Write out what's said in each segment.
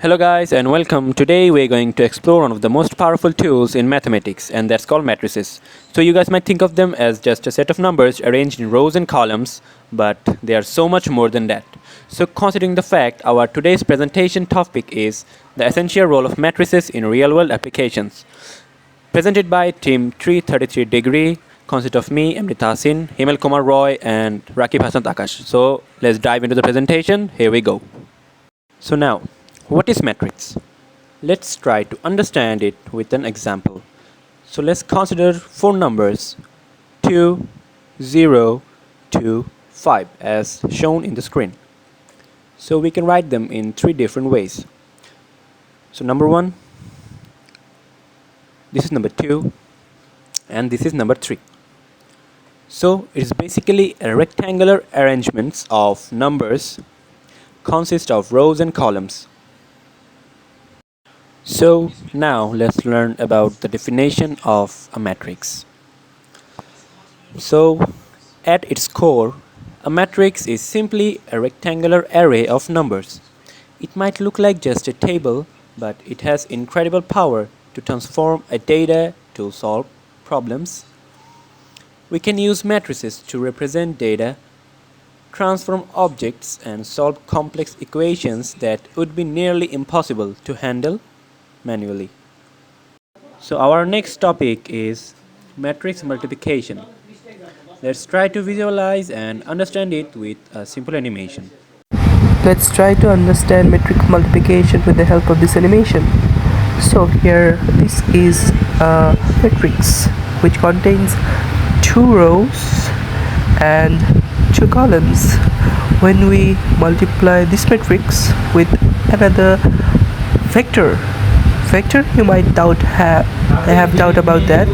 Hello guys and welcome. Today we're going to explore one of the most powerful tools in mathematics, and that's called matrices. So you guys might think of them as just a set of numbers arranged in rows and columns, but they are so much more than that. So considering the fact our today's presentation topic is the essential role of matrices in real-world applications. Presented by Team 333 Degree, consist of me, MD Tahsin, Himel Kumar Roy and Rakib, Hasnat, Akash. So let's dive into the presentation. Here we go. So now, what is matrix? Let's try to understand it with an example. So let's consider four numbers 2, 0, 2, 5 as shown in the screen. So we can write them in three different ways. So number 1, this is number 2 and this is number 3. So it is basically a rectangular arrangements of numbers consist of rows and columns. So now let's learn about the definition of a matrix. So at its core, a matrix is simply a rectangular array of numbers. It might look like just a table, but it has incredible power to transform a data to solve problems. We can use matrices to represent data, transform objects, and solve complex equations that would be nearly impossible to handle manually. So our next topic is matrix multiplication. Let's try to visualize and understand it with a simple animation. Let's try to understand matrix multiplication with the help of this animation. So here this is a matrix which contains two rows and two columns. When we multiply this matrix with another vector, you might have doubt about that.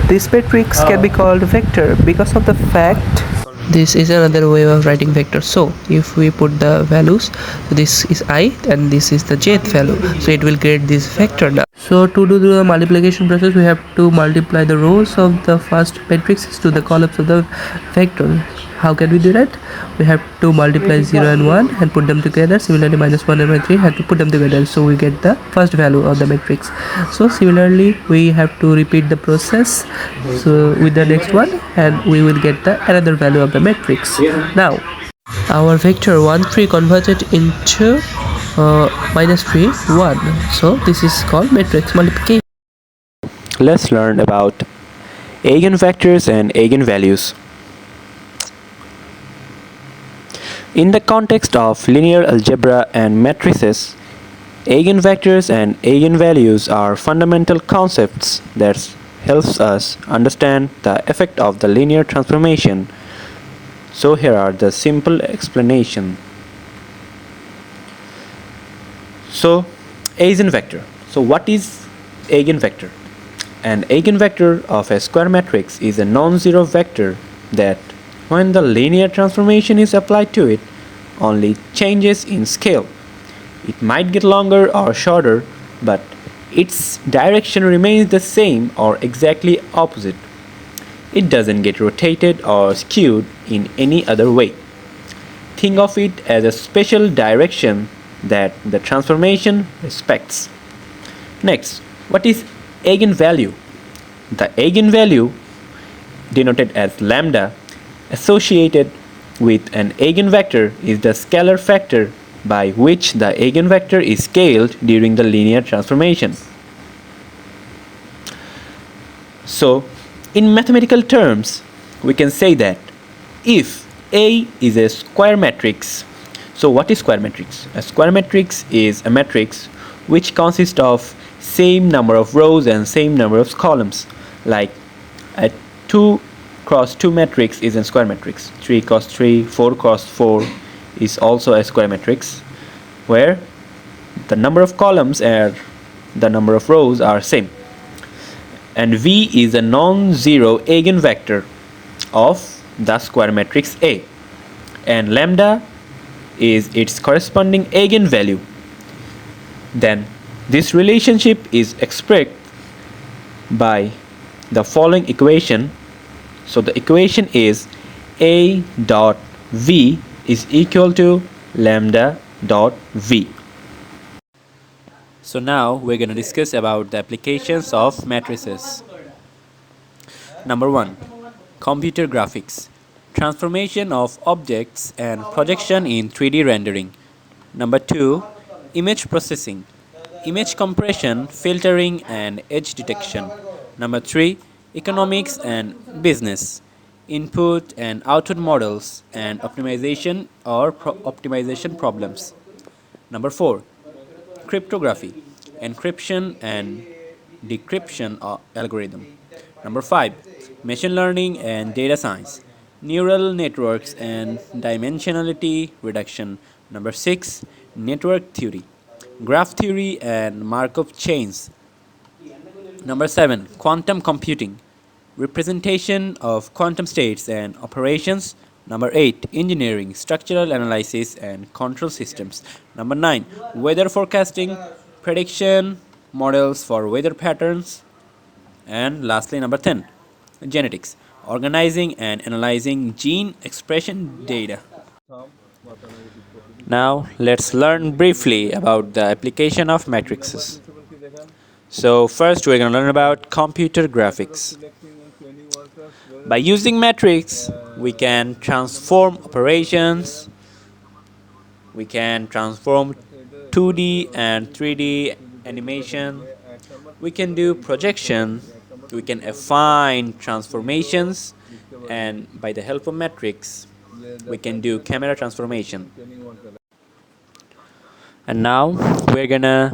This matrix can be called vector because of the fact this is another way of writing vector. So if we put the values, this is I and this is the jth value, so it will create this vector now. So to do the multiplication process, we have to multiply the rows of the first matrices to the columns of the vector. How can we do that? We have to multiply 0 and 1 and put them together. Similarly, minus 1 and minus 3 have to put them together, so we get the first value of the matrix. So similarly, we have to repeat the process so with the next one, and we will get the another value of the matrix. Now our vector 1 3 converted into minus 3 1. So this is called matrix multiplication. Let's learn about eigenvectors and eigenvalues. In the context of linear algebra and matrices, eigenvectors and eigenvalues are fundamental concepts that helps us understand the effect of the linear transformation. So here are the simple explanation. So eigenvector. So what is eigenvector? An eigenvector of a square matrix is a non-zero vector that, when the linear transformation is applied to it, only changes in scale. It might get longer or shorter, but its direction remains the same or exactly opposite. It doesn't get rotated or skewed in any other way. Think of it as a special direction that the transformation respects. Next, what is eigenvalue? The eigenvalue, denoted as lambda, associated with an eigenvector is the scalar factor by which the eigenvector is scaled during the linear transformation. So, in mathematical terms, we can say that if A is a square matrix, so what is square matrix? A square matrix is a matrix which consists of same number of rows and same number of columns, like a 2 cross 2 matrix is a square matrix. 3 cross 3, 4 cross 4 is also a square matrix, where the number of columns and the number of rows are same. And V is a non-zero eigenvector of the square matrix A, and lambda is its corresponding eigenvalue. Then this relationship is expressed by the following equation. So the equation is A dot V is equal to lambda dot V. So now we're going to discuss about the applications of matrices. Number 1, computer graphics. Transformation of objects and projection in 3D rendering. Number 2, image processing. Image compression, filtering and edge detection. Number 3, economics and business. Input and output models and optimization or optimization problems. Number 4, cryptography, encryption and decryption algorithm. Number 5, machine learning and data science, neural networks and dimensionality reduction. Number 6, network theory, graph theory and Markov chains. Number 7, quantum computing, representation of quantum states and operations. Number 8, engineering, structural analysis and control systems. Number 9, weather forecasting, prediction models for weather patterns. And lastly, number 10, genetics, organizing and analyzing gene expression data. Now, let's learn briefly about the application of matrices. So, first, we're going to learn about computer graphics. By using matrix, we can transform operations, we can transform 2D and 3D animation, we can do projection, we can affine transformations, and by the help of matrix, we can do camera transformation. And now we're gonna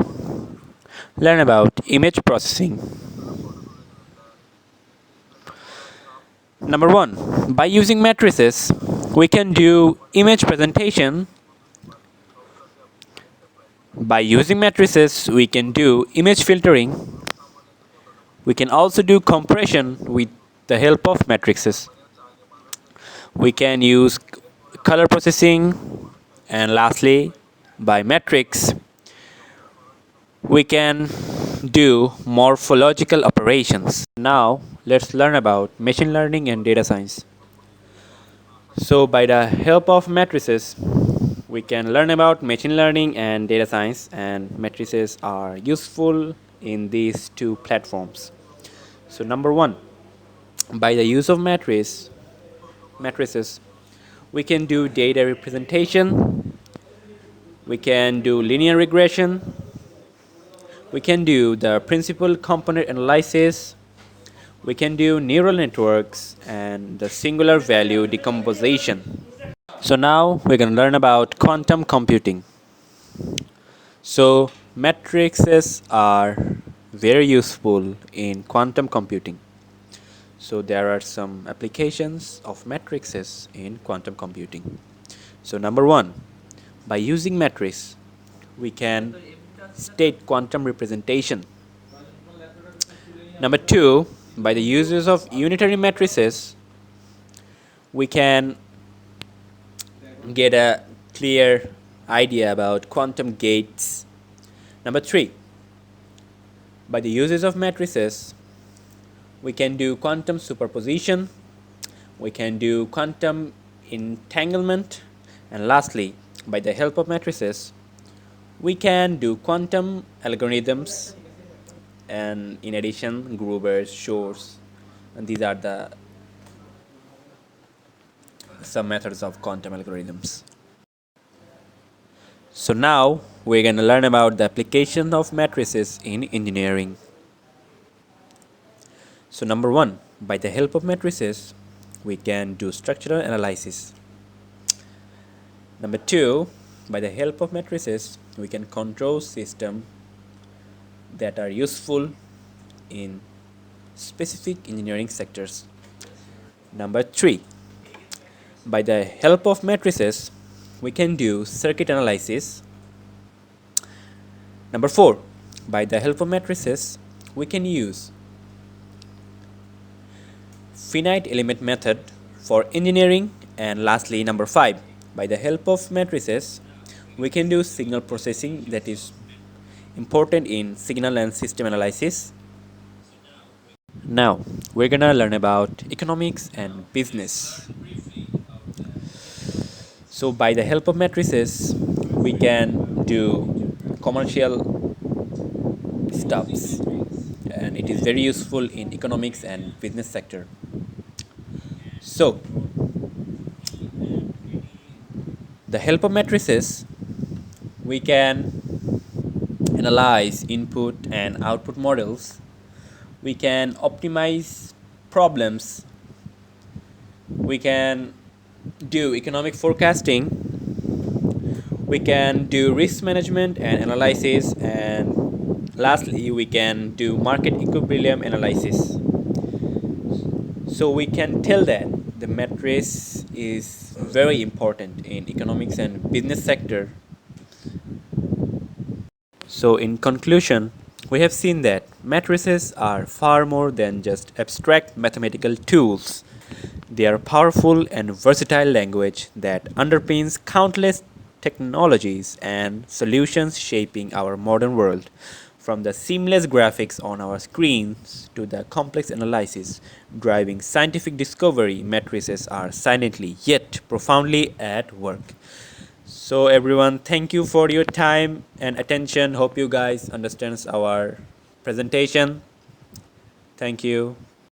learn about image processing. Number 1, by using matrices, we can do image presentation. By using matrices, we can do image filtering. We can also do compression with the help of matrices. We can use color processing, and lastly, by matrix, we can do morphological operations. Now, let's learn about machine learning and data science. So, by the help of matrices, we can learn about machine learning and data science, and matrices are useful in these two platforms. So, number 1, by the use of matrices, we can do data representation, we can do linear regression, we can do the principal component analysis, we can do neural networks and the singular value decomposition. So now we're going to learn about quantum computing. So matrices are very useful in quantum computing. So there are some applications of matrices in quantum computing. So number 1, by using matrix, we can state quantum representation. Number 2, by the uses of unitary matrices, we can get a clear idea about quantum gates. Number 3, by the uses of matrices, we can do quantum superposition, we can do quantum entanglement, and lastly, by the help of matrices, we can do quantum algorithms, and in addition, Gruber's, Shor's, and these are the some methods of quantum algorithms. So now we're going to learn about the application of matrices in engineering. So number 1, by the help of matrices, we can do structural analysis. Number 2, by the help of matrices, we can control systems that are useful in specific engineering sectors. Number 3, by the help of matrices, we can do circuit analysis. Number 4, by the help of matrices, we can use finite element method for engineering. And lastly, number 5, by the help of matrices, we can do signal processing that is important in signal and system analysis. Now we're gonna learn about economics and business. So by the help of matrices, we can do commercial stuffs, and it is very useful in economics and business sector. So, the help of matrices, we can analyze input and output models. We can optimize problems. We can do economic forecasting. We can do risk management and analysis, and lastly we can do market equilibrium analysis. So we can tell that the matrix is very important in economics and business sector. So in conclusion, we have seen that matrices are far more than just abstract mathematical tools. They are powerful and versatile language that underpins countless technologies and solutions shaping our modern world. From the seamless graphics on our screens to the complex analysis driving scientific discovery, matrices are silently yet profoundly at work. So everyone, thank you for your time and attention. Hope you guys understands our presentation. Thank you.